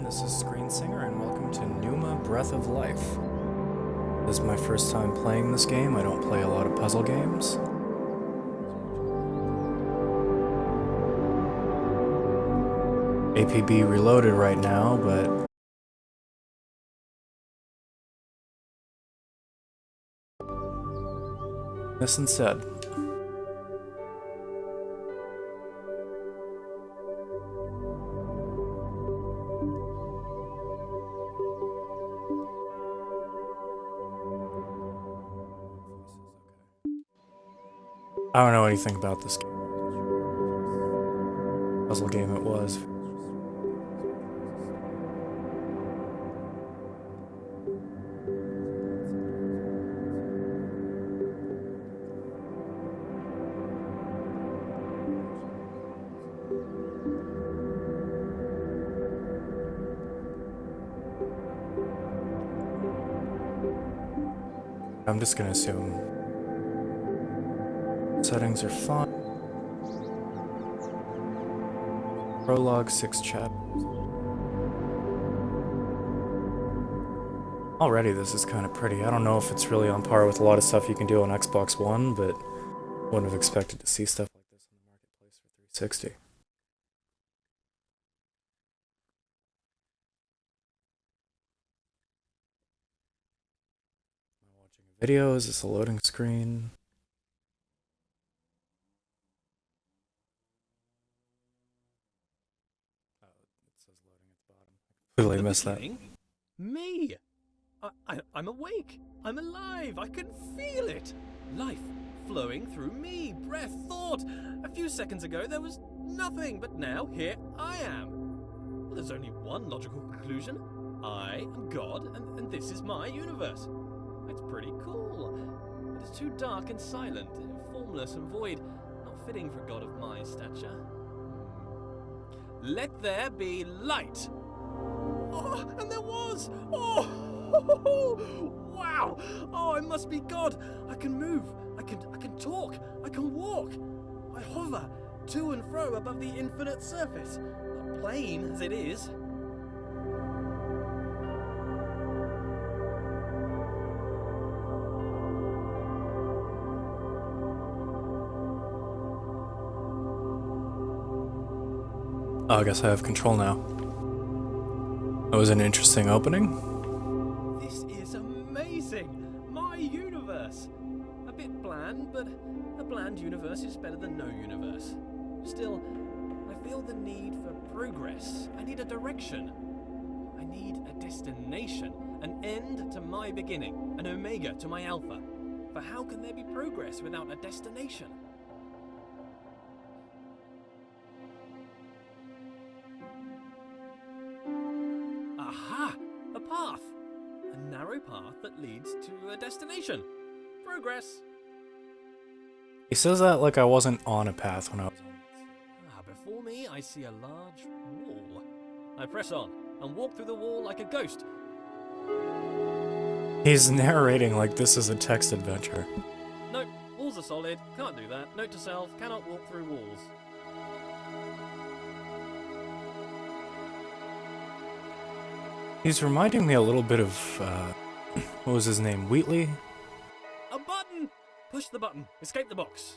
this is Screen Singer, and welcome to Pneuma Breath of Life. This is my first time playing this game. I don't play a lot of puzzle games. APB reloaded right now, but this instead. I don't know anything about this game. Puzzle game it was. I'm just gonna assume settings are fine. Prologue, 6 chapters. Already this is kind of pretty. I don't know if it's really on par with a lot of stuff you can do on Xbox One, but wouldn't have expected to see stuff like this in the marketplace for 360. Am I watching a video? Is this a loading screen? Completely missed that. Me! I'm awake! I'm alive! I can feel it! Life flowing through me! Breath, thought! A few seconds ago there was nothing, but now here I am! Well, there's only one logical conclusion. I am God, and this is my universe. It's pretty cool. It is too dark and silent, formless and void, not fitting for a god of my stature. Let there be light! Oh, and there was! Oh! Wow! Oh, I must be God! I can move, I can talk, I can walk. I hover to and fro above the infinite surface, not plain as it is. Oh, I guess I have control now. That was an interesting opening. This is amazing! My universe! A bit bland, but a bland universe is better than no universe. Still, I feel the need for progress. I need a direction. I need a destination. An end to my beginning. An omega to my alpha. For how can there be progress without a destination? Aha! A path! A narrow path that leads to a destination. Progress! He says that like I wasn't on a path when I was on. Before me I see a large wall. I press on and walk through the wall like a ghost. He's narrating like this is a text adventure. Nope, walls are solid, can't do that. Note to self, cannot walk through walls. He's reminding me a little bit of, what was his name, Wheatley? A button! Push the button, escape the box.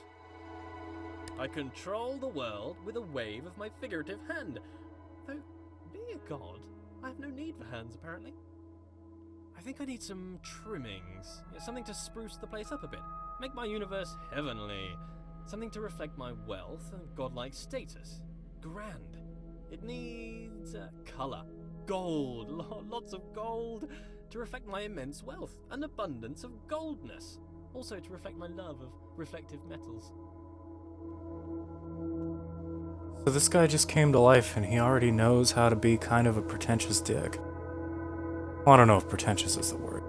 I control the world with a wave of my figurative hand. Though, being a god, I have no need for hands apparently. I think I need some trimmings, something to spruce the place up a bit, make my universe heavenly, something to reflect my wealth and godlike status. Grand. It needs colour. Gold, lots of gold, to reflect my immense wealth, an abundance of goldness, also to reflect my love of reflective metals. So this guy just came to life and he already knows how to be kind of a pretentious dick. Well, I don't know if pretentious is the word.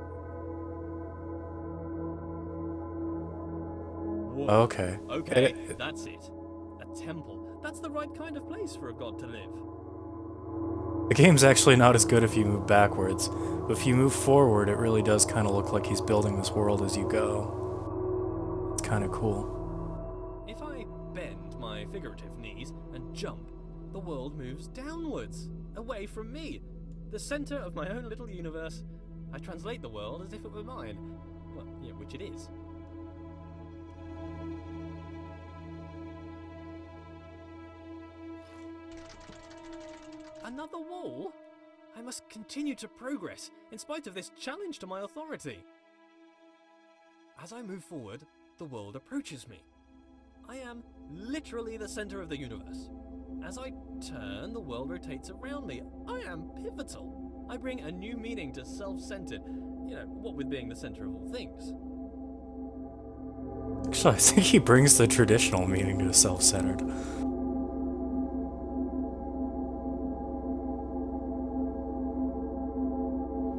Whoa. Okay. Okay, that's it. A temple. That's the right kind of place for a god to live. The game's actually not as good if you move backwards, but if you move forward, it really does kind of look like he's building this world as you go. It's kind of cool. If I bend my figurative knees and jump, the world moves downwards, away from me. The center of my own little universe. I translate the world as if it were mine. Well, yeah, which it is. Another wall? I must continue to progress, in spite of this challenge to my authority. As I move forward, the world approaches me. I am literally the center of the universe. As I turn, the world rotates around me. I am pivotal. I bring a new meaning to self-centered. You know, what with being the center of all things. Actually, I think he brings the traditional meaning to self-centered.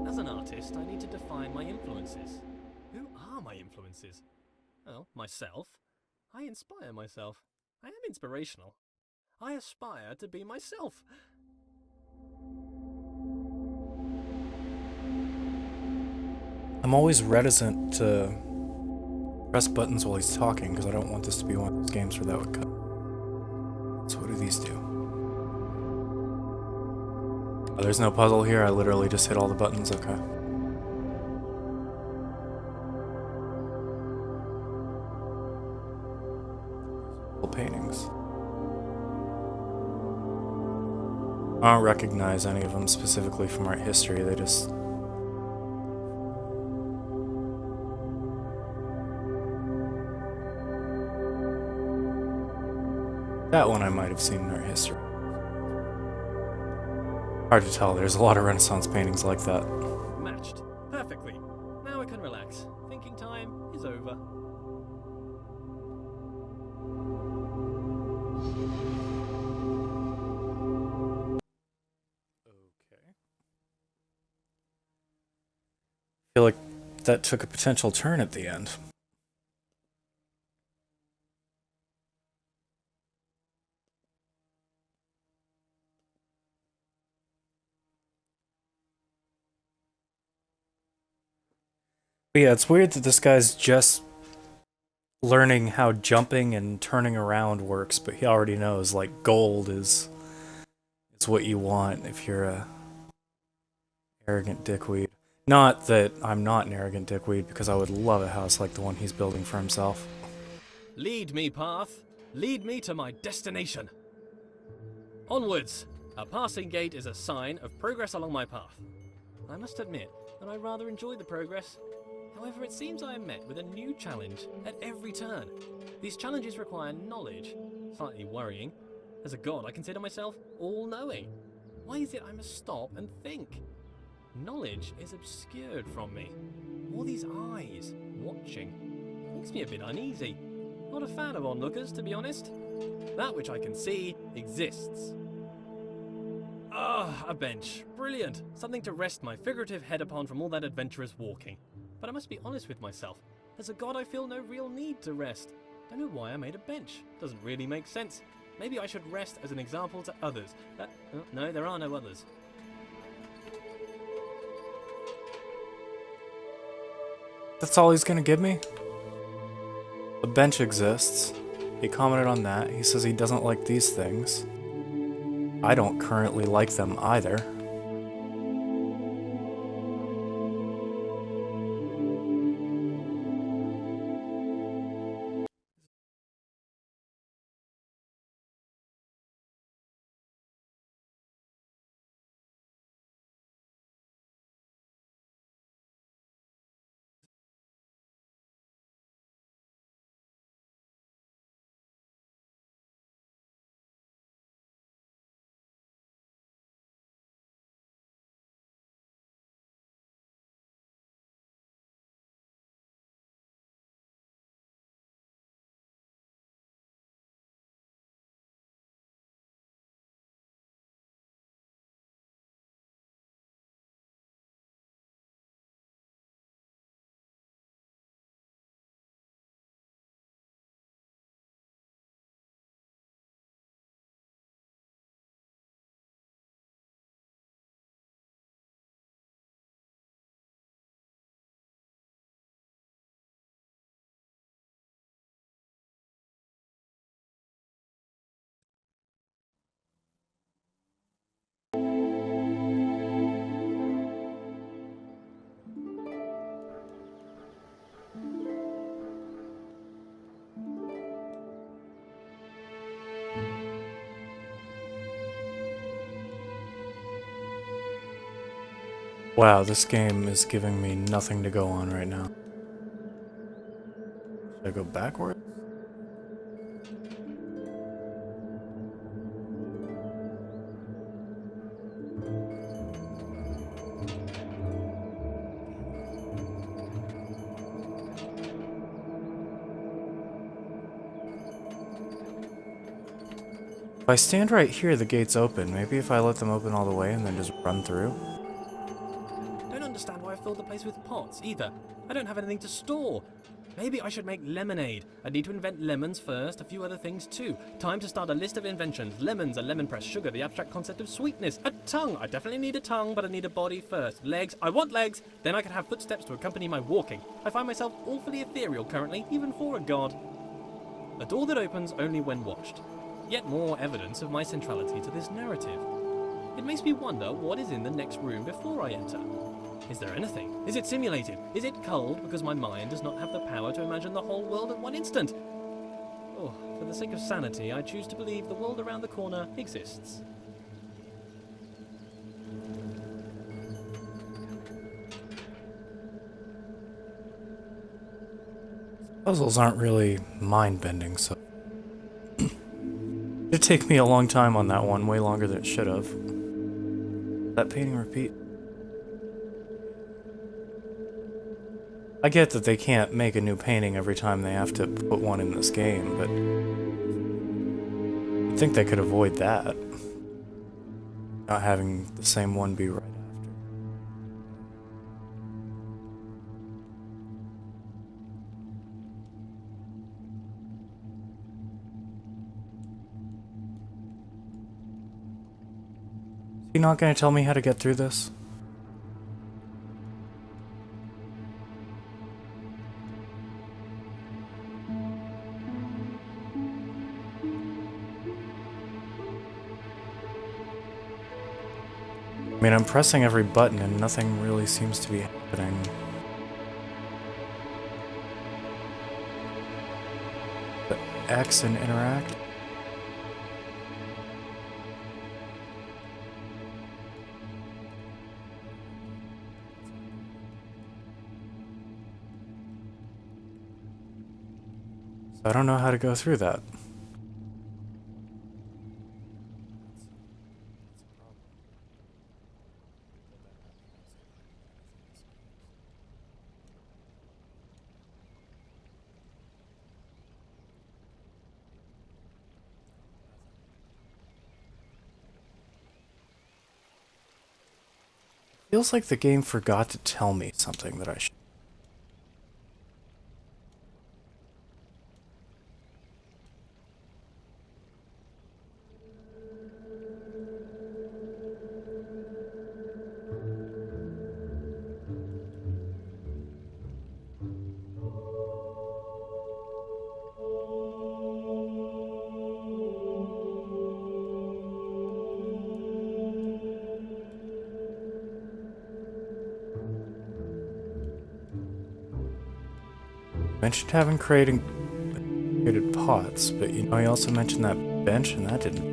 As an artist, I need to define my influences. Who are my influences? Well, myself. I inspire myself. I am inspirational. I aspire to be myself. I'm always reticent to press buttons while he's talking because I don't want this to be one of those games where that would cut. So what do these do? Oh, there's no puzzle here, I literally just hit all the buttons, okay. Paintings. I don't recognize any of them specifically from art history, they just... That one I might have seen in art history. Hard to tell, there's a lot of Renaissance paintings like that. Matched. Perfectly. Now I can relax. Thinking time is over. Okay. I feel like that took a potential turn at the end. But yeah, it's weird that this guy's just learning how jumping and turning around works, but he already knows, like, gold is what you want if you're a arrogant dickweed. Not that I'm not an arrogant dickweed, because I would love a house like the one he's building for himself. Lead me, path. Lead me to my destination. Onwards! A passing gate is a sign of progress along my path. I must admit that I rather enjoy the progress. However, it seems I am met with a new challenge at every turn. These challenges require knowledge. Slightly worrying. As a god, I consider myself all-knowing. Why is it I must stop and think? Knowledge is obscured from me. All these eyes, watching, makes me a bit uneasy. Not a fan of onlookers, to be honest. That which I can see exists. Ah, a bench. Brilliant. Something to rest my figurative head upon from all that adventurous walking. But I must be honest with myself. As a god, I feel no real need to rest. Don't know why I made a bench. Doesn't really make sense. Maybe I should rest as an example to others. No, there are no others. That's all he's gonna give me? A bench exists. He commented on that. He says he doesn't like these things. I don't currently like them either. Wow, this game is giving me nothing to go on right now. Should I go backward? If I stand right here, the gate's open. Maybe if I let them open all the way and then just run through? Don't understand why I filled the place with pots, either. I don't have anything to store. Maybe I should make lemonade. I need to invent lemons first, a few other things too. Time to start a list of inventions. Lemons, a lemon press, sugar, the abstract concept of sweetness, a tongue. I definitely need a tongue, but I need a body first. Legs, I want legs. Then I can have footsteps to accompany my walking. I find myself awfully ethereal currently, even for a god. A door that opens only when watched. Yet more evidence of my centrality to this narrative. It makes me wonder what is in the next room before I enter. Is there anything? Is it simulated? Is it culled because my mind does not have the power to imagine the whole world at one instant? Oh, for the sake of sanity, I choose to believe the world around the corner exists. Puzzles aren't really mind-bending, so... It'd take me a long time on that one, way longer than it should have. That painting repeat? I get that they can't make a new painting every time they have to put one in this game, but... I think they could avoid that. Not having the same one be right after. Is he not going to tell me how to get through this? I mean, I'm pressing every button and nothing really seems to be happening. The X and interact? So I don't know how to go through that. Feels like the game forgot to tell me something that I should. Mentioned having created pots, but you know, he also mentioned that bench, and that didn't.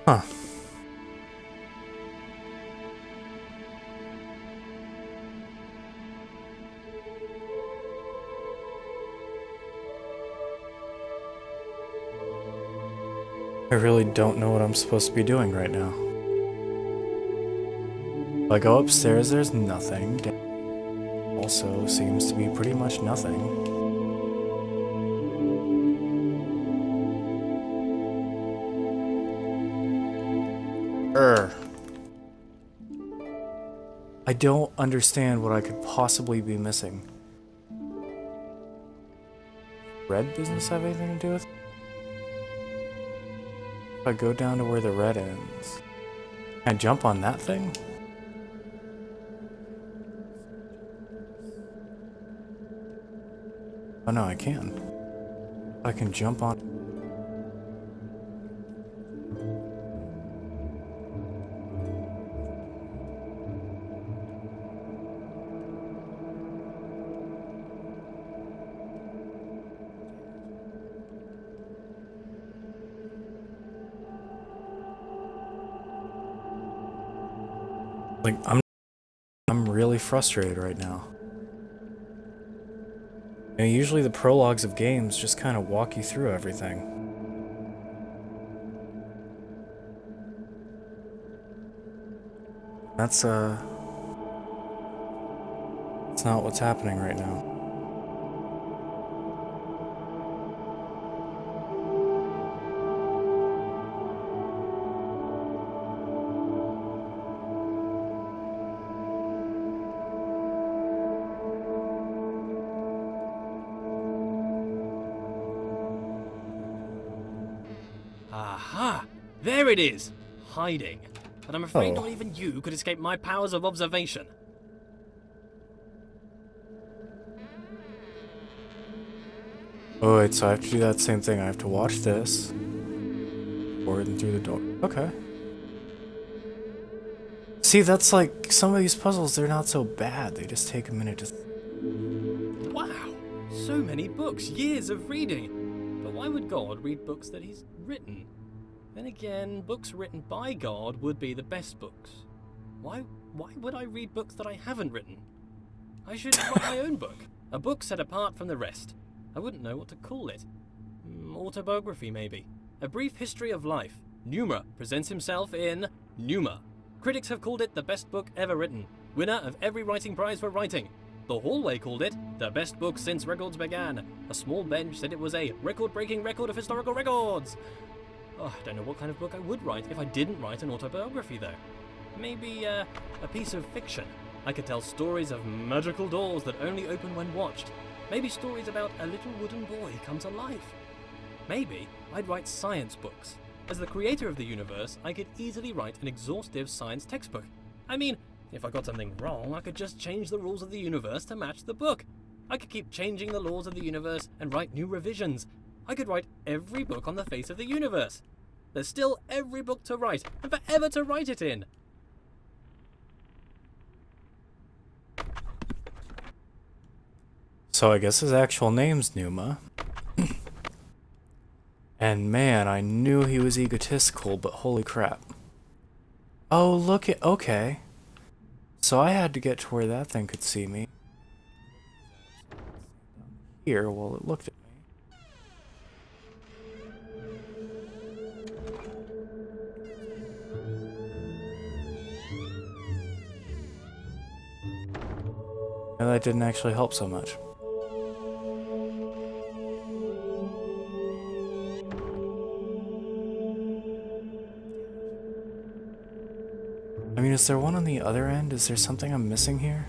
Huh. I really don't know what I'm supposed to be doing right now. If I go upstairs, there's nothing. Also seems to be pretty much nothing. I don't understand what I could possibly be missing. Red business have anything to do with it? If I go down to where the red ends, can I jump on that thing? Oh no, I can. I can jump on. Like, I'm really frustrated right now. You know, usually the prologues of games just kind of walk you through everything. That's it's not what's happening right now. Aha! There it is! Hiding. But I'm afraid Oh. not even you could escape my powers of observation. Oh wait, so I have to do that same thing. I have to watch this. Forward and through the door. Okay. See, that's like, some of these puzzles, they're not so bad. They just take a minute to... Wow! So many books, years of reading. But why would God read books that he's written? Then again, books written by God would be the best books. Why would I read books that I haven't written? I should write my own book. A book set apart from the rest. I wouldn't know what to call it. Autobiography, maybe. A brief history of life. Pneuma presents himself in Pneuma. Critics have called it the best book ever written. Winner of every writing prize for writing. The Hallway called it the best book since records began. A small bench said it was a record-breaking record of historical records. Oh, I don't know what kind of book I would write if I didn't write an autobiography, though. Maybe a piece of fiction. I could tell stories of magical doors that only open when watched. Maybe stories about a little wooden boy come to life. Maybe I'd write science books. As the creator of the universe, I could easily write an exhaustive science textbook. I mean, if I got something wrong, I could just change the rules of the universe to match the book. I could keep changing the laws of the universe and write new revisions. I could write every book on the face of the universe. There's still every book to write, and forever to write it in. So I guess his actual name's Pneuma. And man, I knew he was egotistical, but holy crap. Oh, look at... Okay. So I had to get to where that thing could see me. Here, while it looked at me. And that didn't actually help so much. I mean, is there one on the other end? Is there something I'm missing here?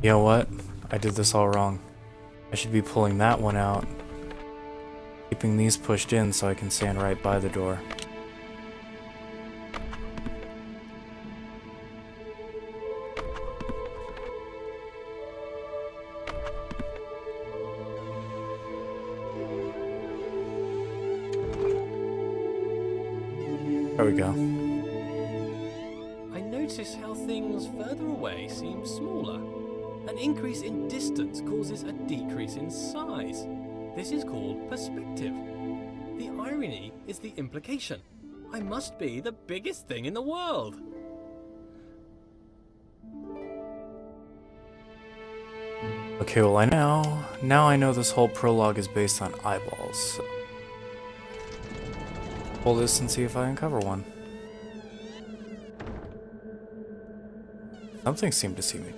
You know what? I did this all wrong. I should be pulling that one out, keeping these pushed in so I can stand right by the door. There we go. I notice how things further away seem smaller. An increase in distance causes a decrease in size. This is called perspective. The irony is the implication. I must be the biggest thing in the world. Okay, well now I know this whole prologue is based on eyeballs. So pull this and see if I uncover one. Something seemed to see me.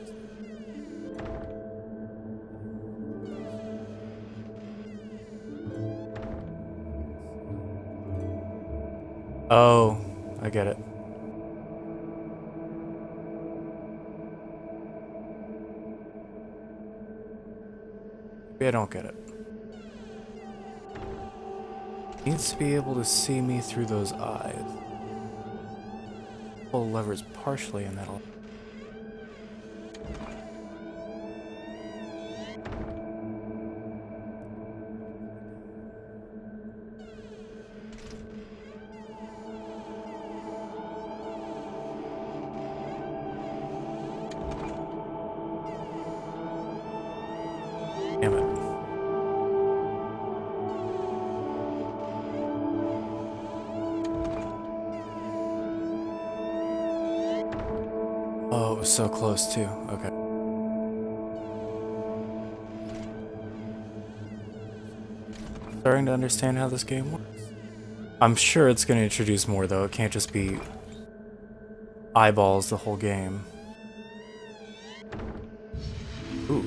Oh, I get it. Maybe I don't get it. Needs to be able to see me through those eyes. Pull the levers partially and that'll... Damn it. Oh, it was so close too. Okay. Starting to understand how this game works. I'm sure it's going to introduce more though. It can't just be eyeballs the whole game. Ooh.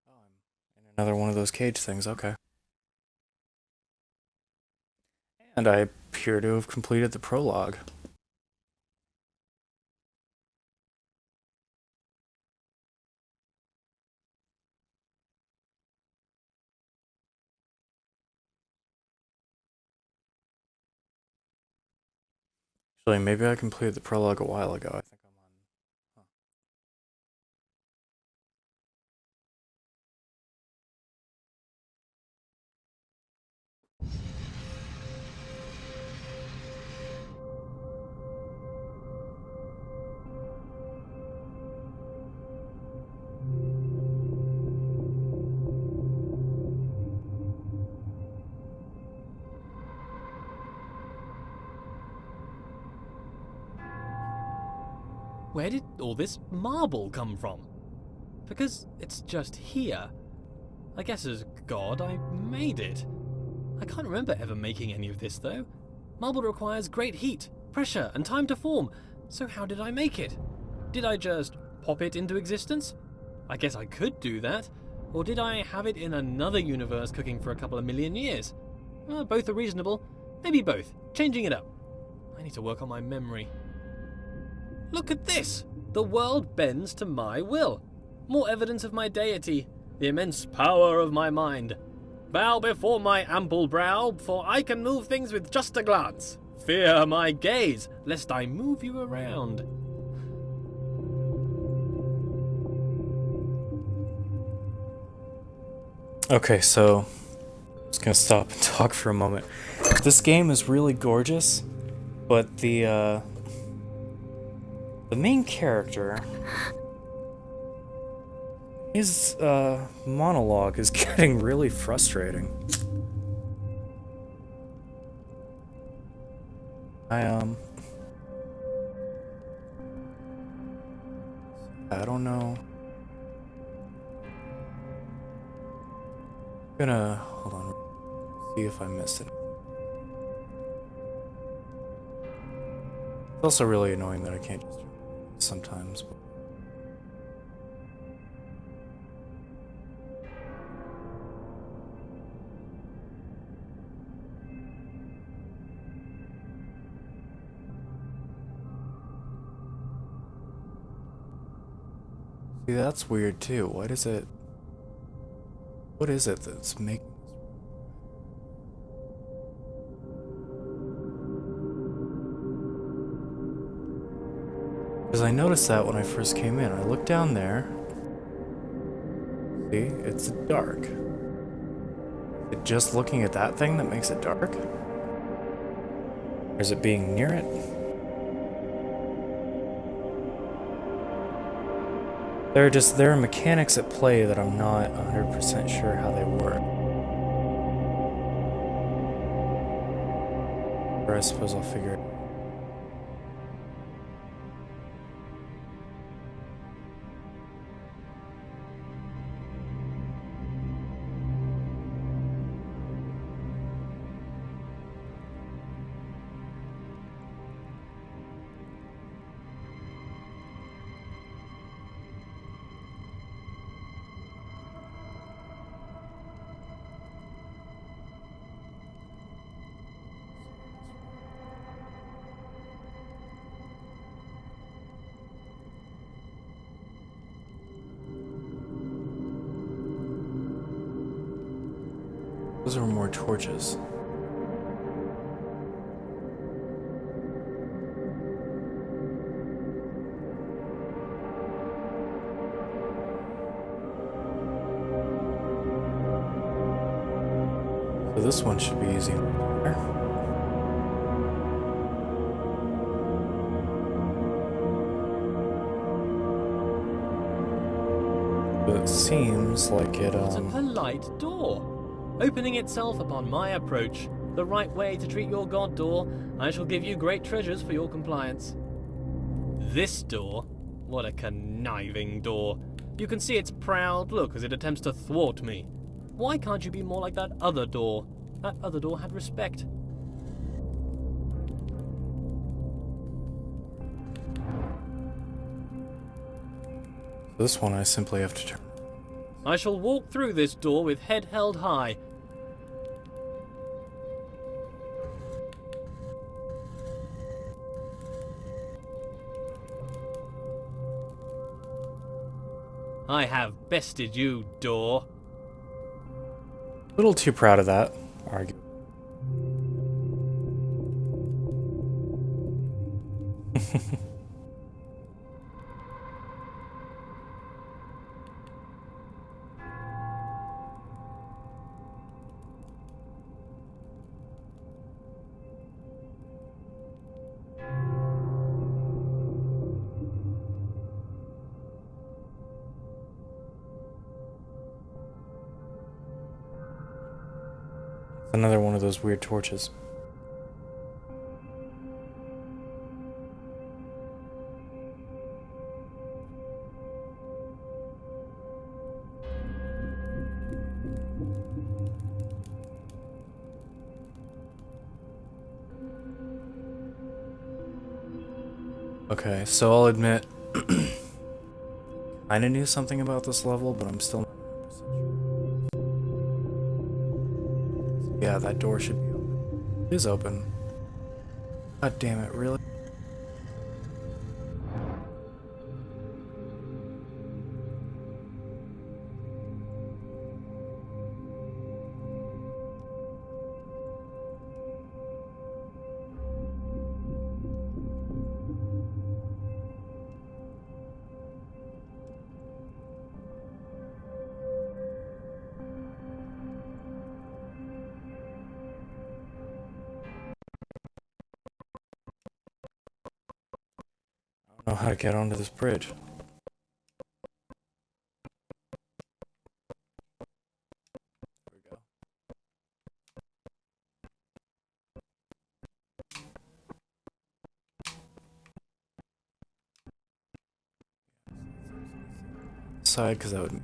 Oh, I'm in another one of those cage things. Okay. And I appear to have completed the prologue. Actually, maybe I completed the prologue a while ago. I think I'm on. Huh. Where did all this marble come from? Because it's just here. I guess as God, I made it. I can't remember ever making any of this, though. Marble requires great heat, pressure, and time to form, so how did I make it? Did I just pop it into existence? I guess I could do that. Or did I have it in another universe cooking for a couple of million years? Both are reasonable. Maybe both. Changing it up. I need to work on my memory. Look at this! The world bends to my will. More evidence of my deity, the immense power of my mind. Bow before my ample brow, for I can move things with just a glance. Fear my gaze, lest I move you around. Okay, so I'm just gonna stop and talk for a moment. This game is really gorgeous, but the main character, his monologue is getting really frustrating. I don't know. I'm gonna hold on, see if I missed it. It's also really annoying that I can't just sometimes. But see, that's weird too. What is it that's making this? Because I noticed that when I first came in. I looked down there. See, it's dark. Is it just looking at that thing that makes it dark? Or is it being near it? There are mechanics at play that I'm not 100% sure how they work. Or I suppose I'll figure it out. Those are more torches. So this one should be easy. It seems like it, What a polite door. Opening itself upon my approach. The right way to treat your god, door. I shall give you great treasures for your compliance. This door? What a conniving door. You can see its proud look as it attempts to thwart me. Why can't you be more like that other door? That other door had respect. This one I simply have to turn. I shall walk through this door with head held high. I have bested you, door. A little too proud of that, argue. Another one of those weird torches. Okay, so I'll admit, kinda knew something about this level, but I'm still not 100% sure. Yeah, that door should be open. It is open. God damn it, really? I don't know how to get onto this bridge. There we go. Side, because that would.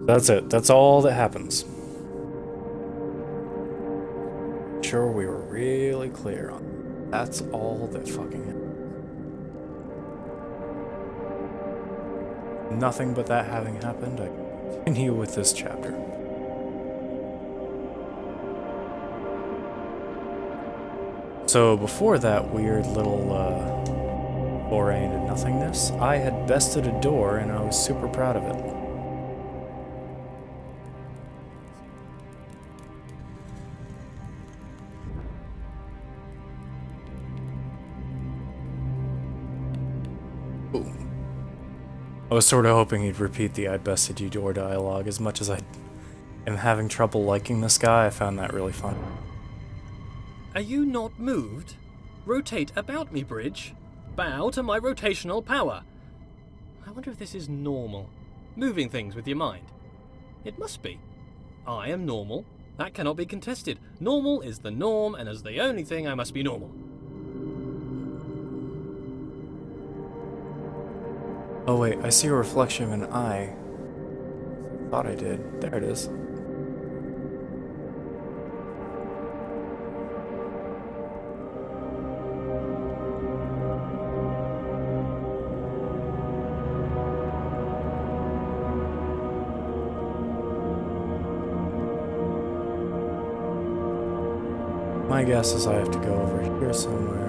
That's it. That's all that happens. Sure, we were really clear on that. That's all that fucking happens. Nothing but that having happened, I continue with this chapter. So before that weird little foray into nothingness, I had bested a door and I was super proud of it. Ooh. I was sort of hoping he'd repeat the "I bested you" door dialogue. As much as I am having trouble liking this guy, I found that really fun. Are you not moved? Rotate about me, bridge. Bow to my rotational power. I wonder if this is normal. Moving things with your mind. It must be. I am normal. That cannot be contested. Normal is the norm, and as the only thing, I must be normal. Oh wait, I see a reflection of an eye. Thought I did. There it is. My guess is I have to go over here somewhere.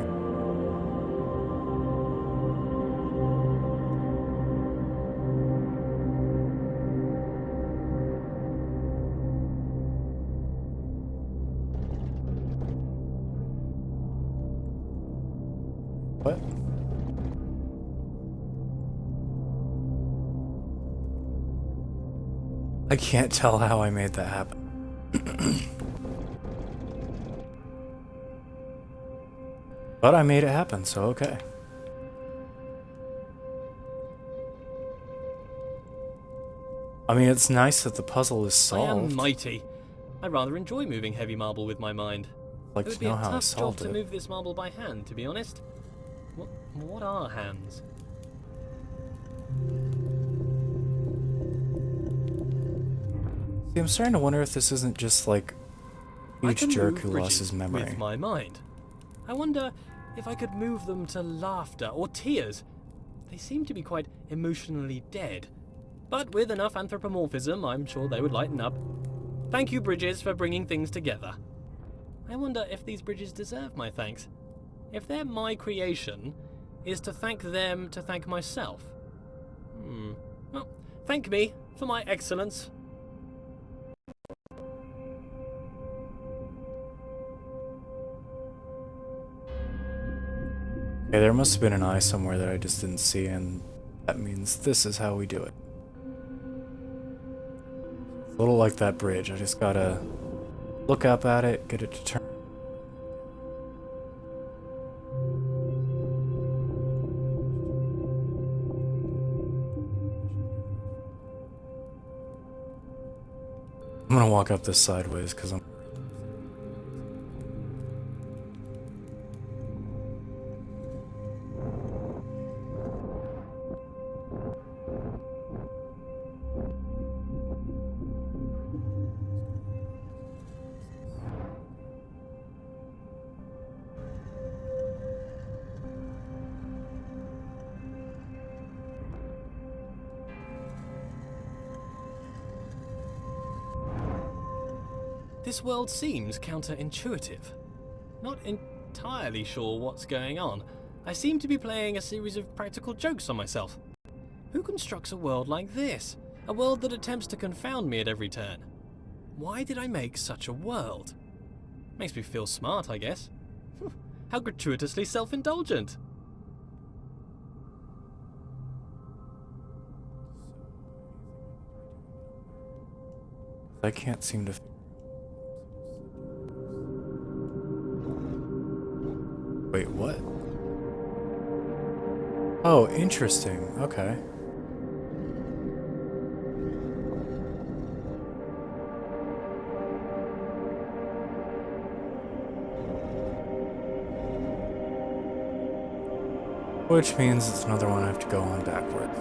What? I can't tell how I made that happen. But I made it happen, so okay. I mean, it's nice that the puzzle is I am solved. mighty. I rather enjoy moving heavy marble with my mind. I'd like It would to be know a how I tough job solved to it. move this marble by hand, to be honest. What are hands? See, I'm starting to wonder if this isn't just like a I huge can jerk move who lost his bridges memory. with my mind. I wonder if I could move them to laughter or tears. They seem to be quite emotionally dead. But with enough anthropomorphism, I'm sure they would lighten up. Thank you, bridges, for bringing things together. I wonder if these bridges deserve my thanks. If they're my creation, is to thank them to thank myself? Well, thank me for my excellence. Okay, there must have been an eye somewhere that I just didn't see, and that means this is how we do it. A little like that bridge. I just gotta look up at it, get it to turn. I'm gonna walk up this sideways because I'm. This world seems counterintuitive. Not entirely sure what's going on. I seem to be playing a series of practical jokes on myself. Who constructs a world like this? A world that attempts to confound me at every turn? Why did I make such a world? Makes me feel smart, I guess. How gratuitously self-indulgent. I can't seem to. Wait, what? Oh, interesting. Okay. Which means it's another one I have to go on backwards.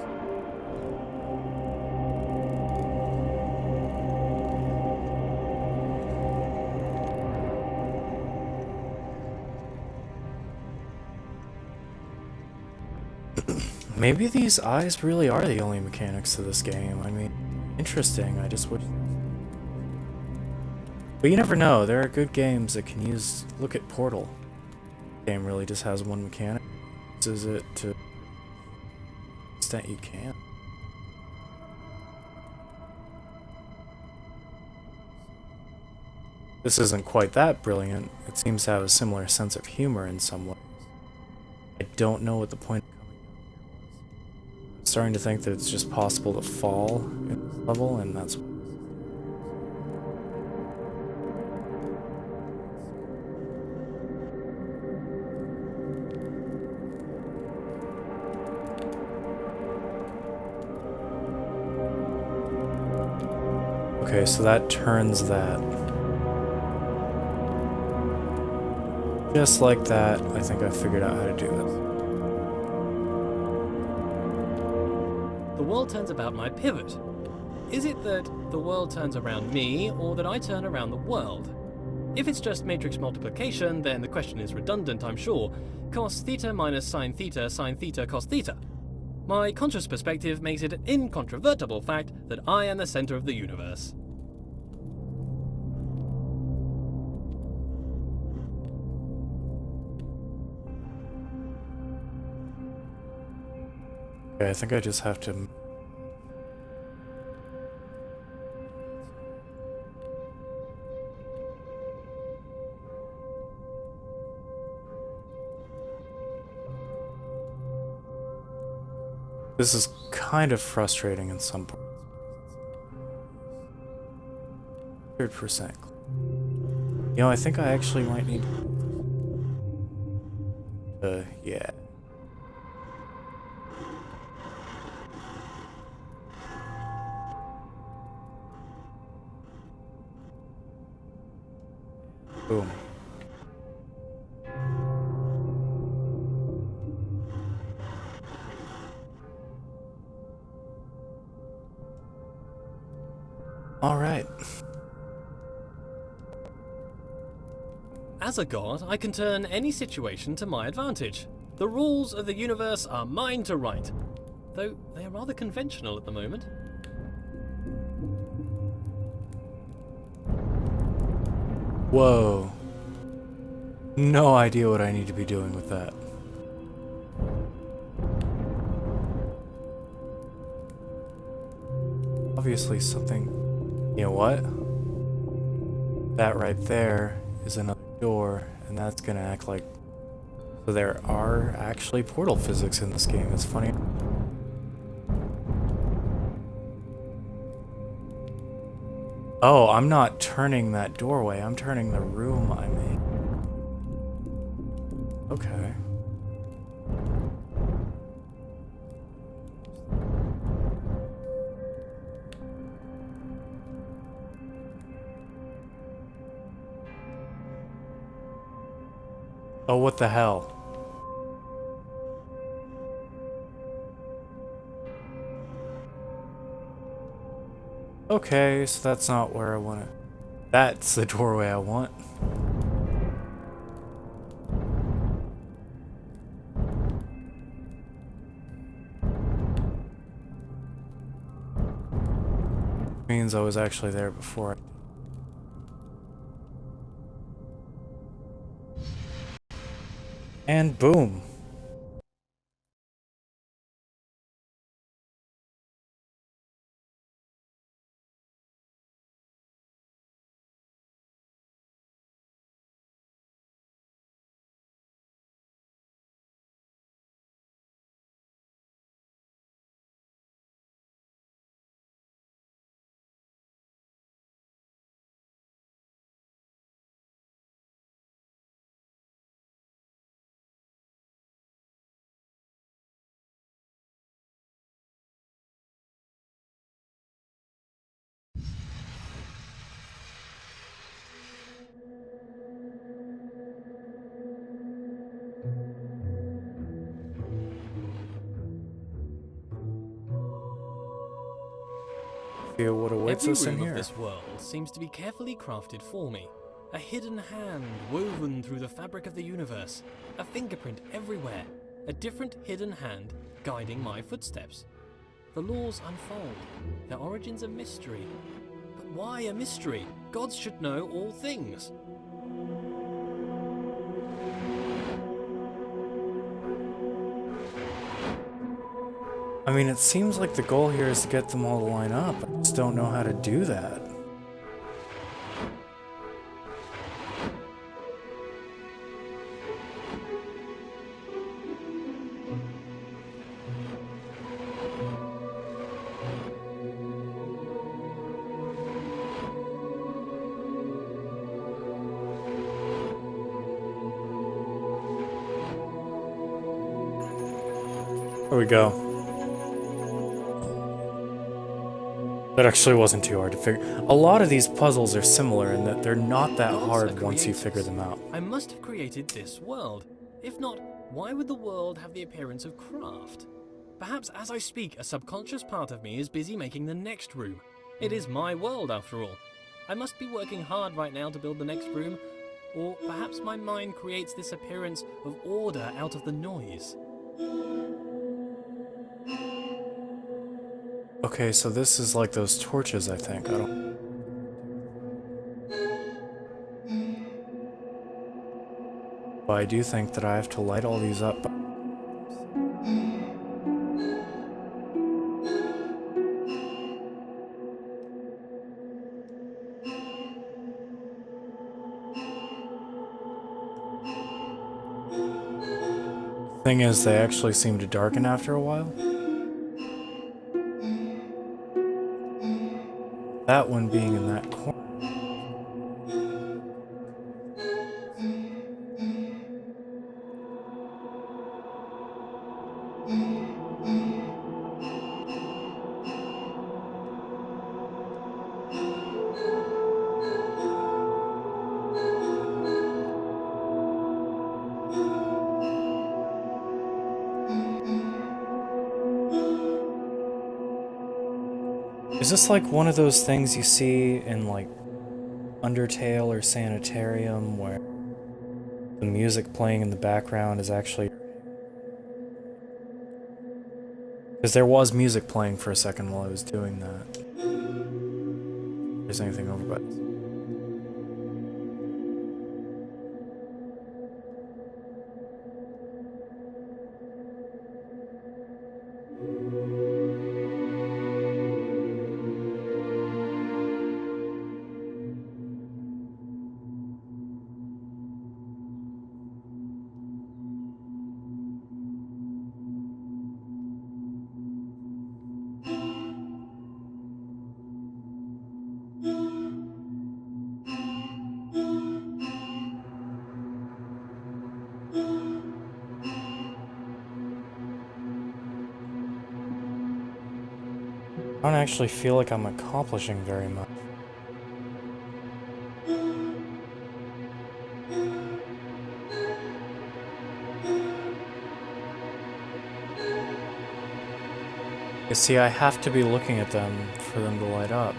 Maybe these eyes really are the only mechanics to this game. I mean, interesting. I just would. But you never know. There are good games that can use. Look at Portal. The game really just has one mechanic. Uses it to the extent you can. This isn't quite that brilliant. It seems to have a similar sense of humor in some ways. I don't know what the point. I'm starting to think that it's just possible to fall in this level, and that's. Okay, so that turns that. Just like that, I think I figured out how to do this. The world turns about my pivot. Is it that the world turns around me, or that I turn around the world? If it's just matrix multiplication, then the question is redundant, I'm sure. Cos theta minus sine theta cos theta. My conscious perspective makes it an incontrovertible fact that I am the center of the universe. Okay, I think I just have to. This is kind of frustrating in some parts. 100%. You know, I think I actually might need... yeah. Boom. All right. As a god, I can turn any situation to my advantage. The rules of the universe are mine to write, though they are rather conventional at the moment. Whoa. No idea what I need to be doing with that. Obviously something... You know what? That right there is another door, and that's gonna act like... So there are actually portal physics in this game. It's funny. Oh, I'm not turning that doorway. I'm turning the room I'm in. Okay. Oh, what the hell? Okay, so that's not where I want to... That's the doorway I want. Means I was actually there before. And boom. Feel what awaits Every us in room of here. this world seems to be carefully crafted for me. A hidden hand woven through the fabric of the universe. A fingerprint everywhere. A different hidden hand guiding my footsteps. The laws unfold. Their origins a mystery. But why a mystery? Gods should know all things. I mean, it seems like the goal here is to get them all to line up. I just don't know how to do that. There we go. That actually wasn't too hard to figure. A lot of these puzzles are similar in that they're not that Gods hard are once you creators. figure them out. I must have created this world. If not, why would the world have the appearance of craft? Perhaps as I speak, a subconscious part of me is busy making the next room. It is my world, after all. I must be working hard right now to build the next room, or perhaps my mind creates this appearance of order out of the noise. Okay, so this is like those torches, I think. I don't... But I do think that I have to light all these up. Thing is, they actually seem to darken after a while. That one being in that corner. Is this like one of those things you see in like Undertale or Sanitarium where the music playing in the background is actually... Because there was music playing for a second while I was doing that. If there's anything over by this. I don't actually feel like I'm accomplishing very much. You see, I have to be looking at them for them to light up.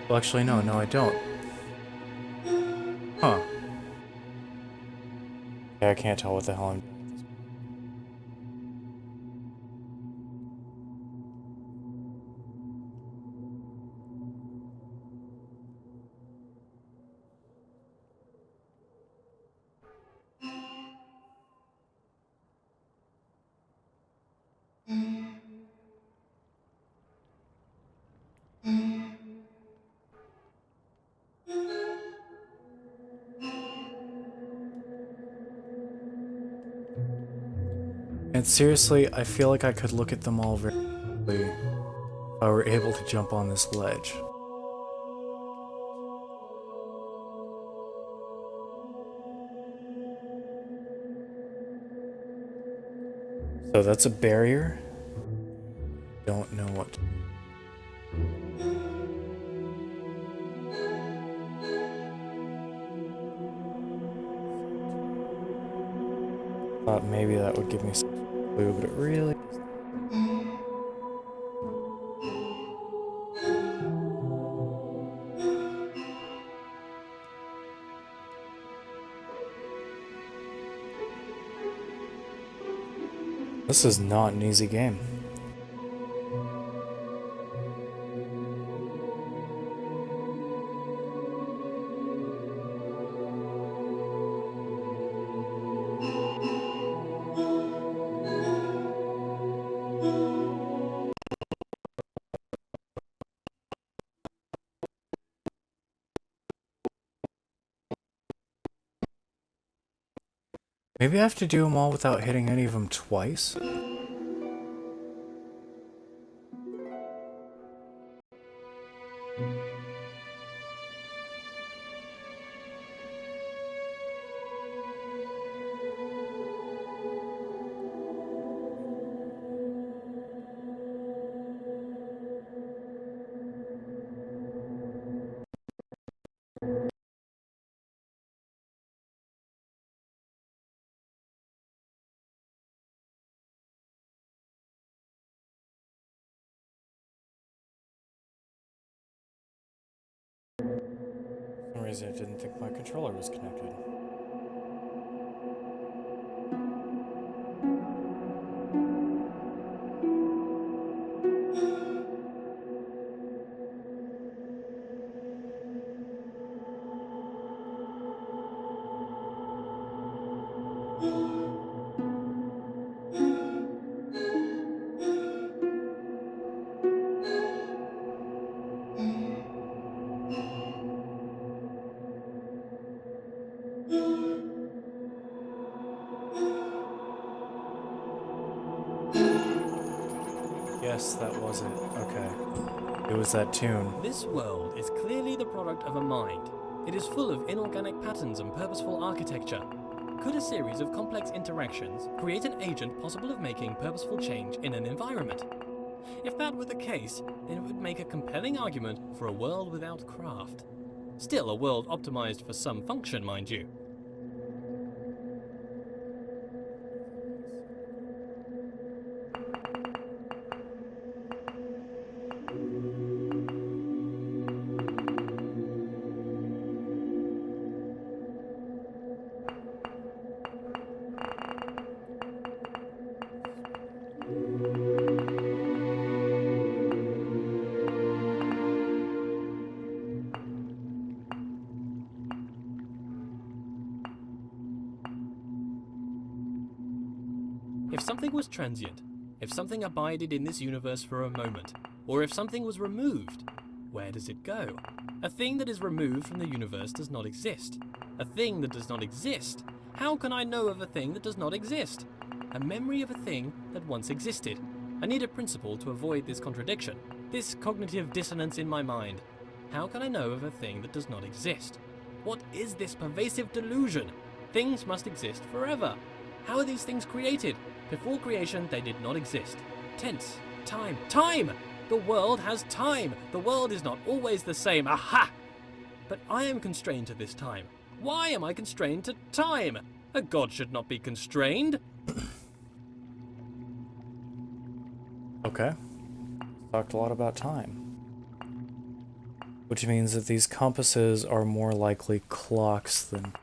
Well, actually, no, I don't. Huh. Yeah, I can't tell what the hell I'm doing. And seriously, I feel like I could look at them all very quickly if I were able to jump on this ledge. So that's a barrier. Don't know what to do. Thought maybe that would give me some clue, but it really... This is not an easy game. Maybe I have to do them all without hitting any of them twice? For some reason I didn't think my controller was connected. Yes, that was it. Okay. It was that tune. This world is clearly the product of a mind. It is full of inorganic patterns and purposeful architecture. Could a series of complex interactions create an agent possible of making purposeful change in an environment? If that were the case, then it would make a compelling argument for a world without craft. Still a world optimized for some function, mind you. If something was transient, if something abided in this universe for a moment, or if something was removed, where does it go? A thing that is removed from the universe does not exist. A thing that does not exist. How can I know of a thing that does not exist? A memory of a thing that once existed. I need a principle to avoid this contradiction, this cognitive dissonance in my mind. How can I know of a thing that does not exist? What is this pervasive delusion? Things must exist forever. How are these things created? Before creation, they did not exist. Tense. Time. Time! The world has time. The world is not always the same. Aha! But I am constrained to this time. Why am I constrained to time? A god should not be constrained. Okay. Talked a lot about time. Which means that these compasses are more likely clocks than...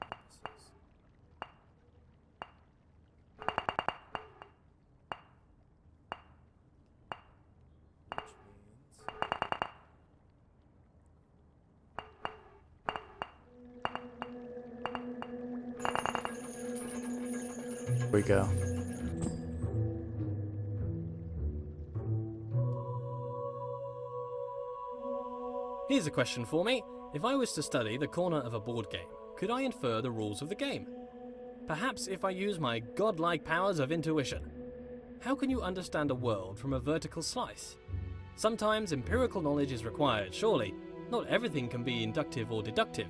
Here we go. Here's a question for me. If I was to study the corner of a board game, could I infer the rules of the game? Perhaps if I use my godlike powers of intuition. How can you understand a world from a vertical slice? Sometimes empirical knowledge is required, surely. Not everything can be inductive or deductive.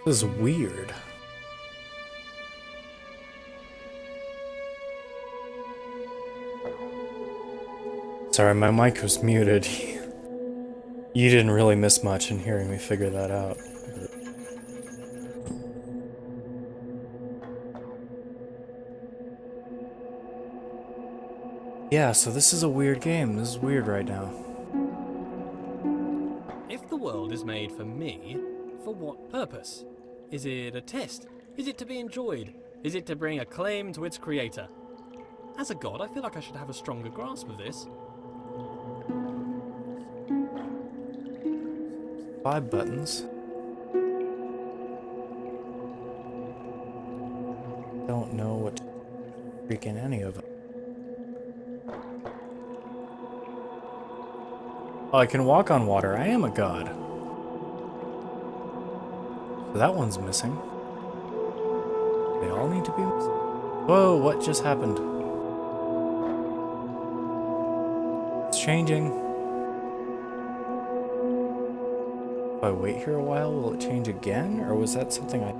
This is weird. Sorry, my mic was muted. You didn't really miss much in hearing me figure that out. Yeah, so this is a weird game. This is weird right now. If the world is made for me, for what purpose? Is it a test? Is it to be enjoyed? Is it to bring acclaim to its creator? As a god, I feel like I should have a stronger grasp of this. 5 buttons. Don't know what freaking any of them. Oh, I can walk on water. I am a god. So that one's missing. They all need to be missing. Whoa, what just happened? It's changing. If I wait here a while, will it change again? Or was that something I...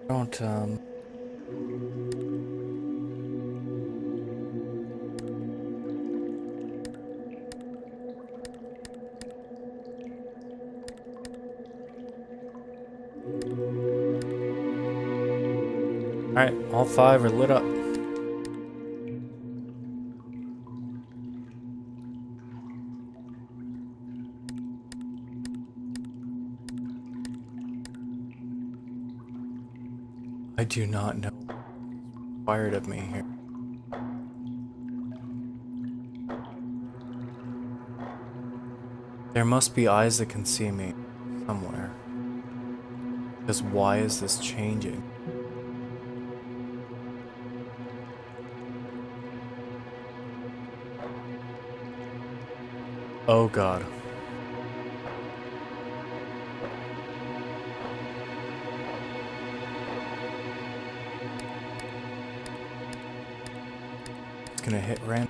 don't, Alright, all 5 are lit up. I do not know what's required of me here. There must be eyes that can see me somewhere. Because why is this changing? Oh god. gonna hit random.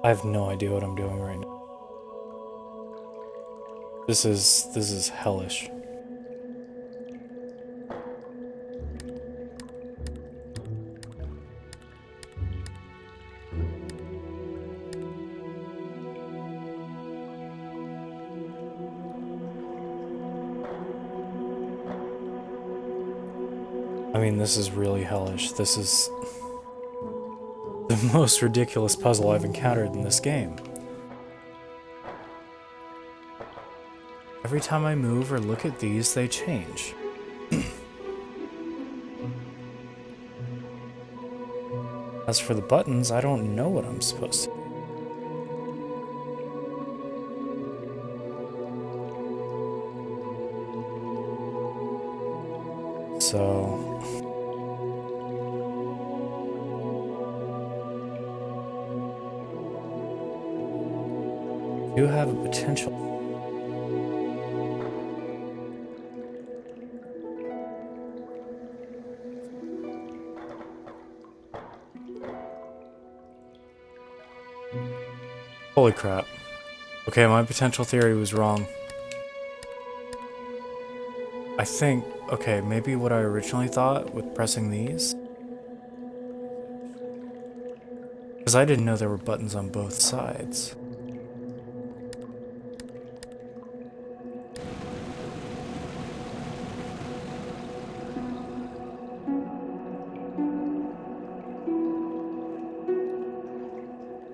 I have no idea what I'm doing right now. This is hellish. I mean, this is really hellish. This is the most ridiculous puzzle I've encountered in this game. Every time I move or look at these, they change. As for the buttons, I don't know what I'm supposed to do. So... do have a potential. Holy crap. Okay, my potential theory was wrong. I think, okay, maybe what I originally thought with pressing these, because I didn't know there were buttons on both sides.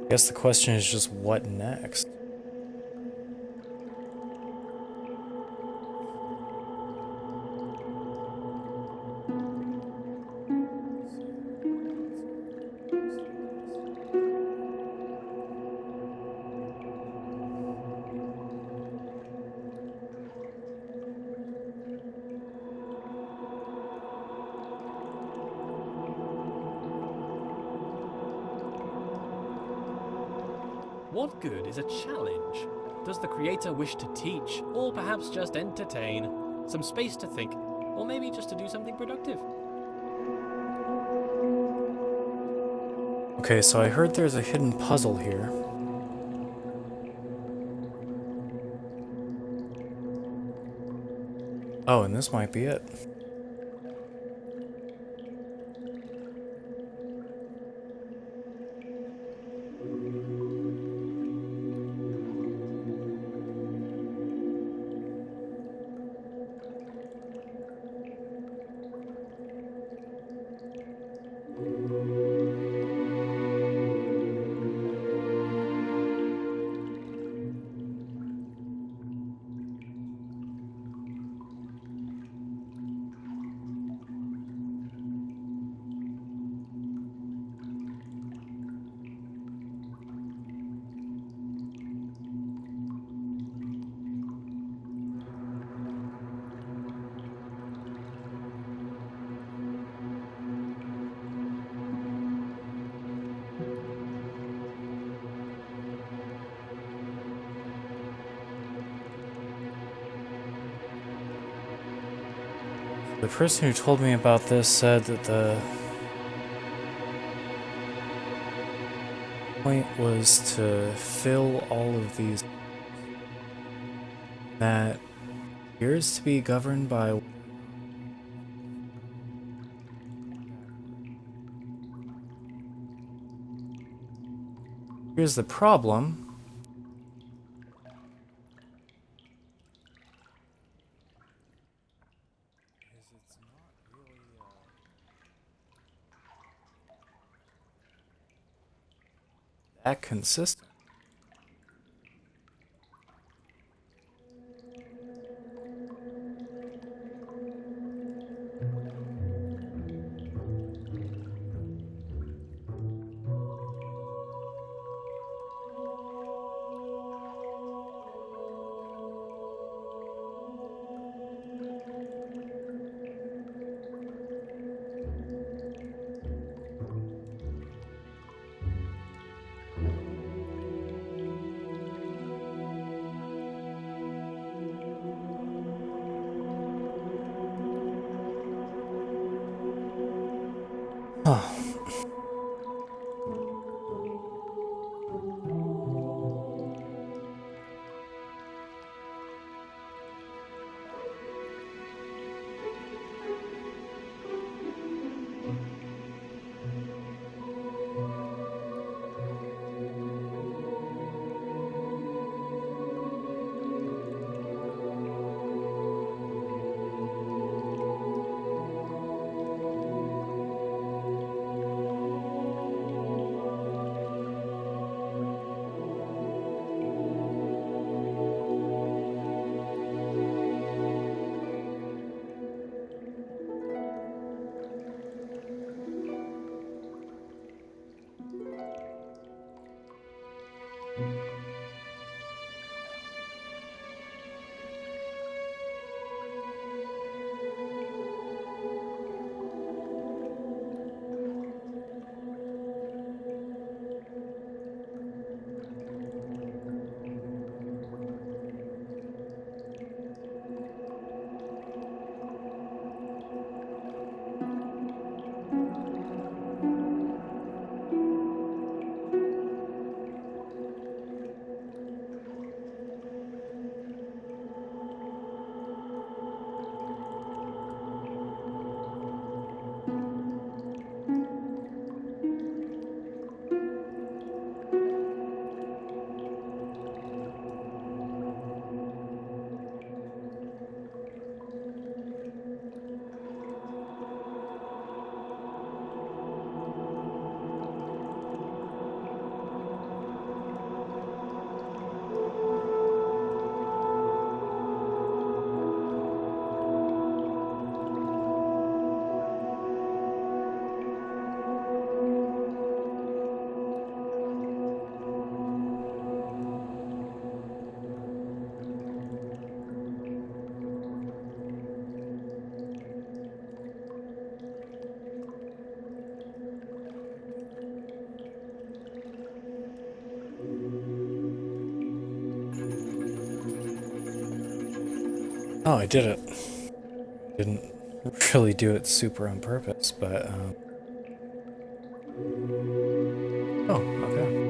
I guess the question is just what next? What good is a challenge? Does the creator wish to teach, or perhaps just entertain? Some space to think, or maybe just to do something productive? Okay, so I heard there's a hidden puzzle here. Oh, and this might be it. The person who told me about this said that the point was to fill all of these that appears to be governed by here's the problem. It's not really that consistent. Oh, I did it. Didn't really do it super on purpose, but oh, okay.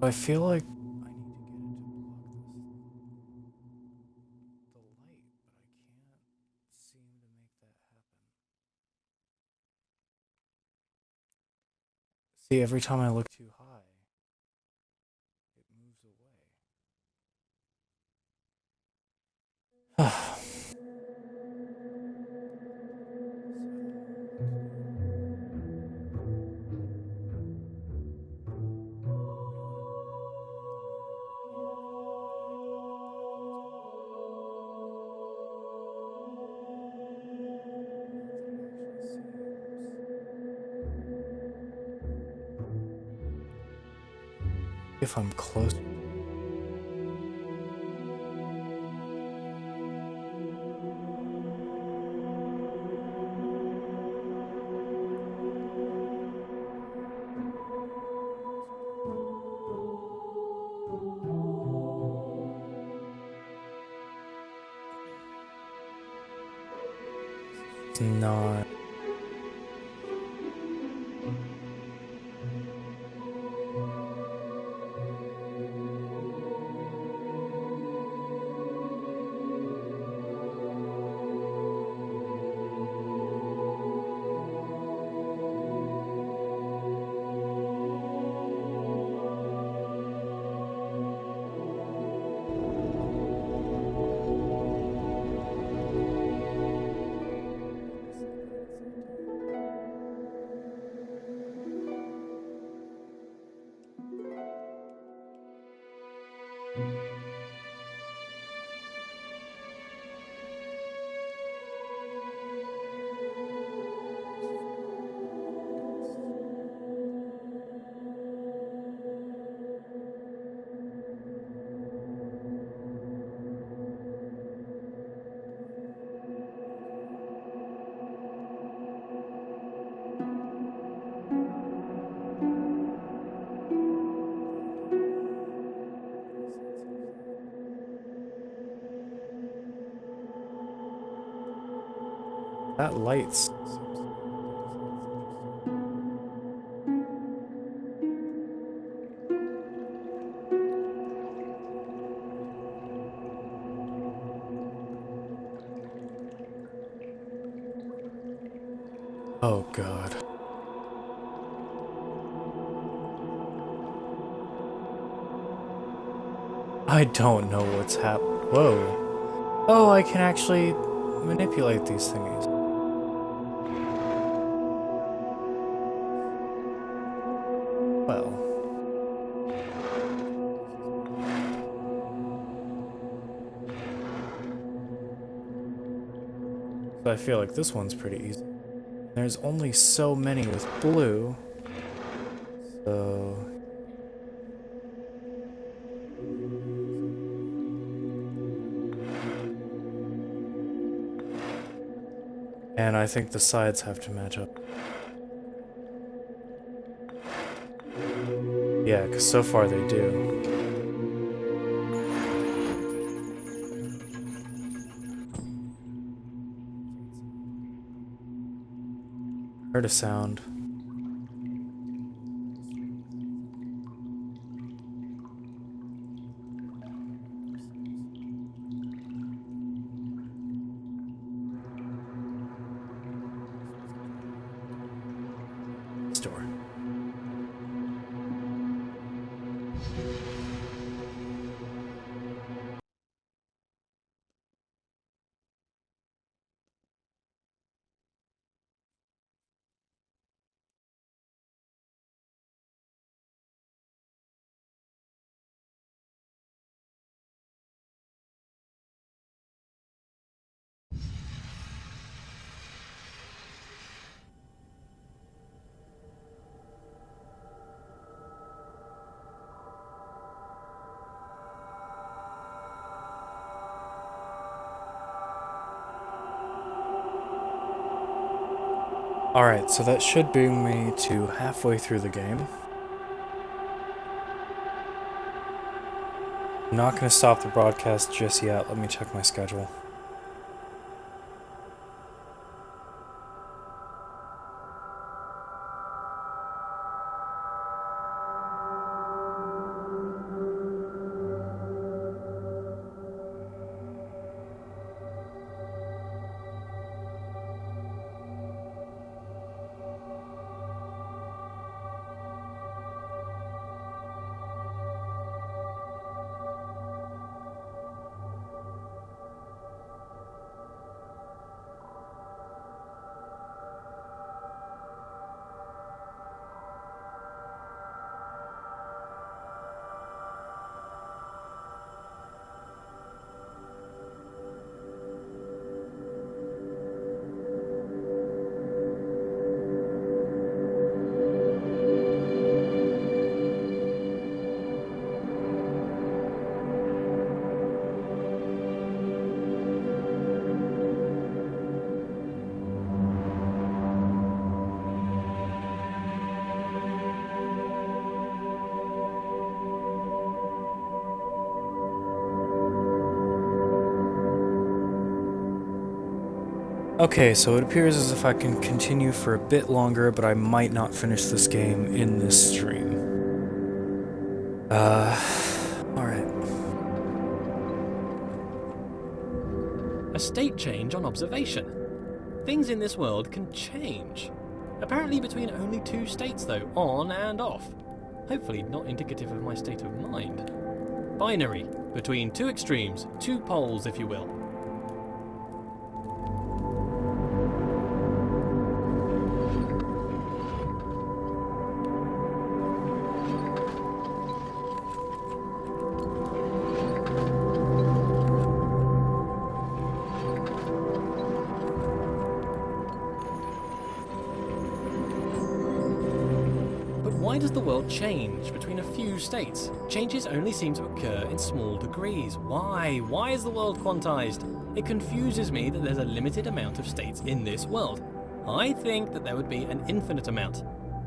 So I feel like I need to get it to block the light, but I can't seem to make that happen. See, every time I look too high, it moves away. If I'm close. It's not. That light's... Oh god. I don't know what's Whoa. Oh, I can actually manipulate these thingies. Well. So I feel like this one's pretty easy. There's only so many with blue. So... And I think the sides have to match up. Yeah, because so far they do. Heard a sound. Store. Alright, so that should bring me to halfway through the game. I'm not going to stop the broadcast just yet. Let me check my schedule. Okay, so it appears as if I can continue for a bit longer, but I might not finish this game in this stream. Alright. A state change on observation. Things in this world can change. Apparently between only 2 states though, on and off. Hopefully not indicative of my state of mind. Binary, between 2 extremes, 2 poles if you will. Why does the world change between a few states? Changes only seem to occur in small degrees. Why? Why is the world quantized? It confuses me that there's a limited amount of states in this world. I think that there would be an infinite amount.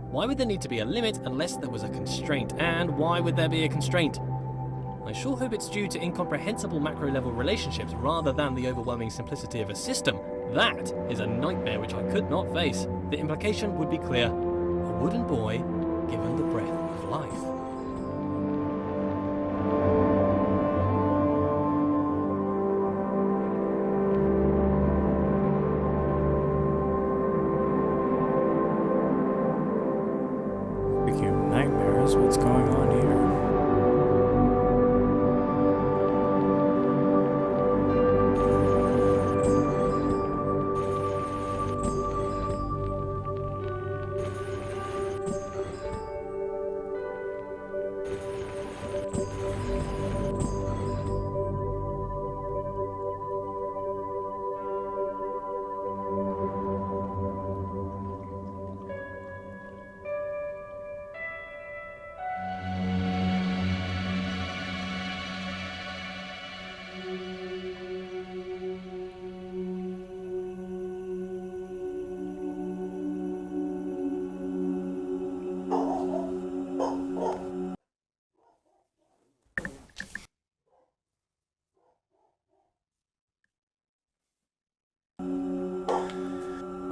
Why would there need to be a limit unless there was a constraint? And why would there be a constraint? I sure hope it's due to incomprehensible macro-level relationships rather than the overwhelming simplicity of a system. That is a nightmare which I could not face. The implication would be clear. A wooden boy given the breath of life. Speaking of nightmares, what's going on here?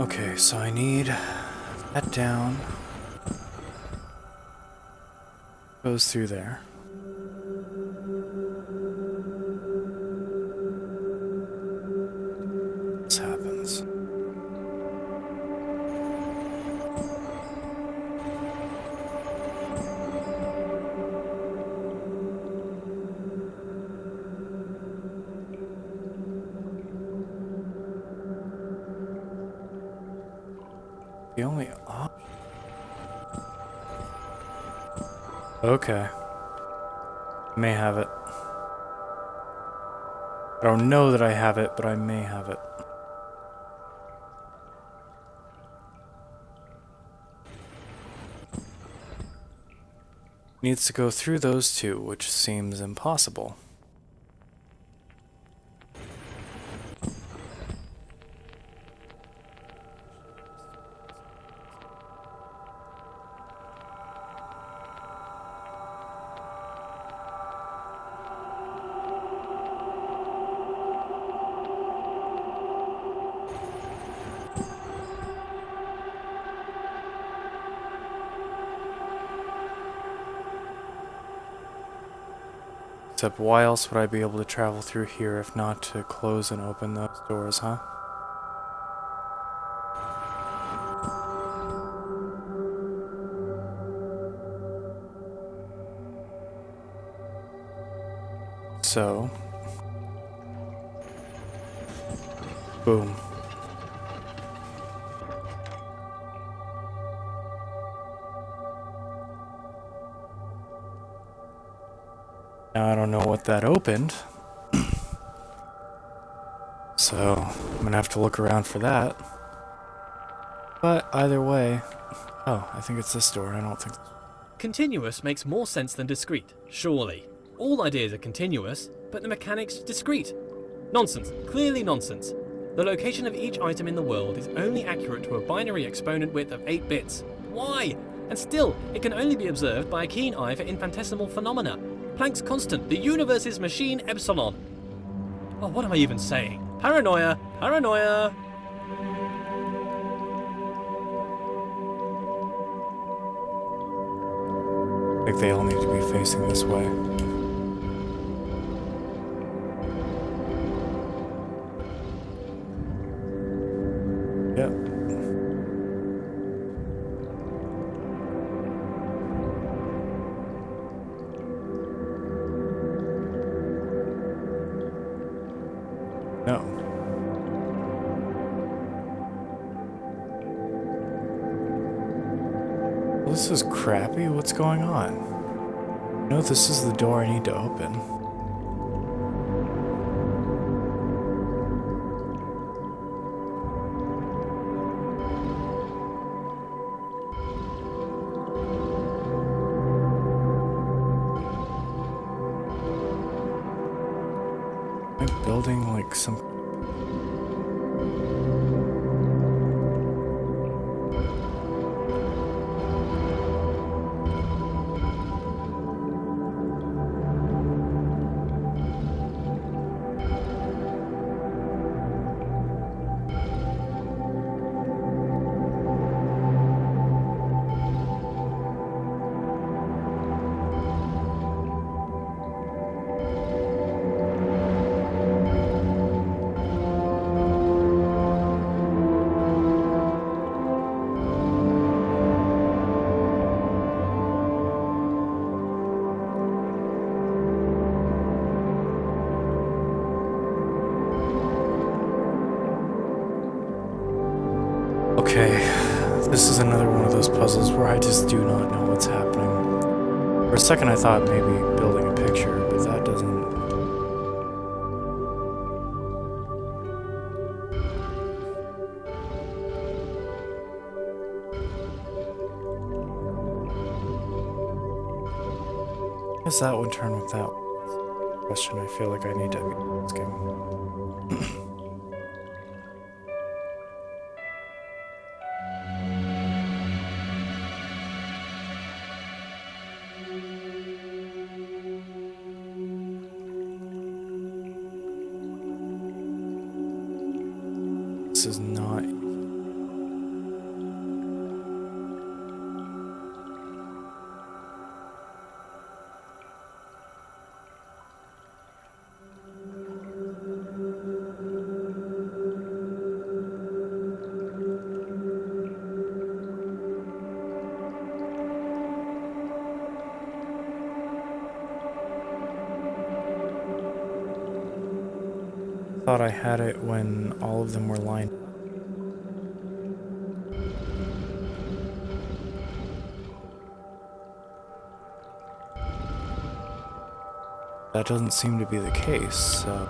Okay, so I need that down. Goes through there. This happens. The only option. Okay. May have it. I don't know that I have it, but I may have it. Needs to go through those two, which seems impossible. Except why else would I be able to travel through here if not to close and open those doors, huh? So... boom. Now I don't know what that opened. So I'm gonna have to look around for that. But either way... oh, I think it's this door. I don't think... Continuous makes more sense than discrete, surely. All ideas are continuous, but the mechanics discrete. Nonsense. Clearly nonsense. The location of each item in the world is only accurate to a binary exponent width of 8 bits. Why? And still, it can only be observed by a keen eye for infinitesimal phenomena. Planck's constant, the universe's machine epsilon. Oh, what am I even saying? Paranoia! Paranoia! I think they all need to be facing this way. Yep. No. Well, this is crappy. What's going on? No, this is the door I need to open. Am I building like some... Okay, this is another one of those puzzles where I just do not know what's happening. For a second I thought maybe building a picture, but that doesn't... How does that one turn with that one? Question I feel like I need to be asking. This is not... thought I had it when all of them were lined up. That doesn't seem to be the case, so...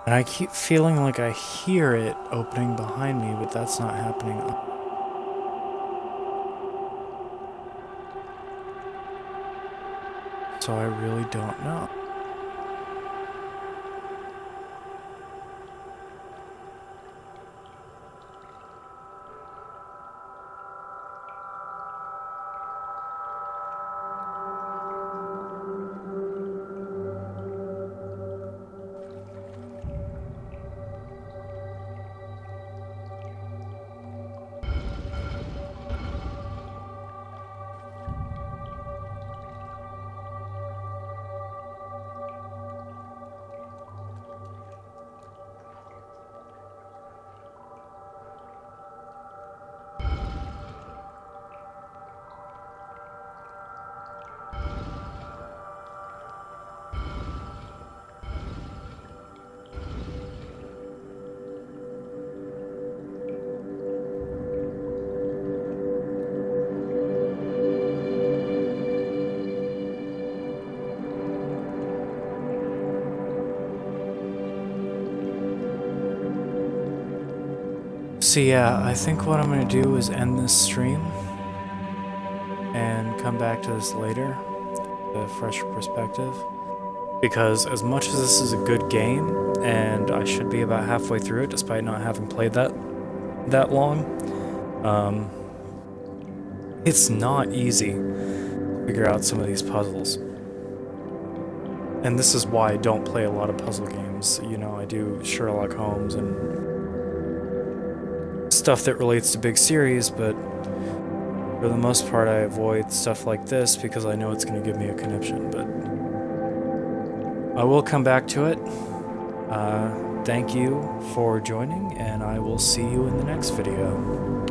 And I keep feeling like I hear it opening behind me, but that's not happening. So I really don't know. So yeah, I think what I'm going to do is end this stream and come back to this later with a fresh perspective. Because as much as this is a good game, and I should be about halfway through it despite not having played that long, it's not easy to figure out some of these puzzles. And this is why I don't play a lot of puzzle games. You know, I do Sherlock Holmes and stuff that relates to big series, but for the most part I avoid stuff like this because I know it's going to give me a conniption, but I will come back to it. Thank you for joining, and I will see you in the next video.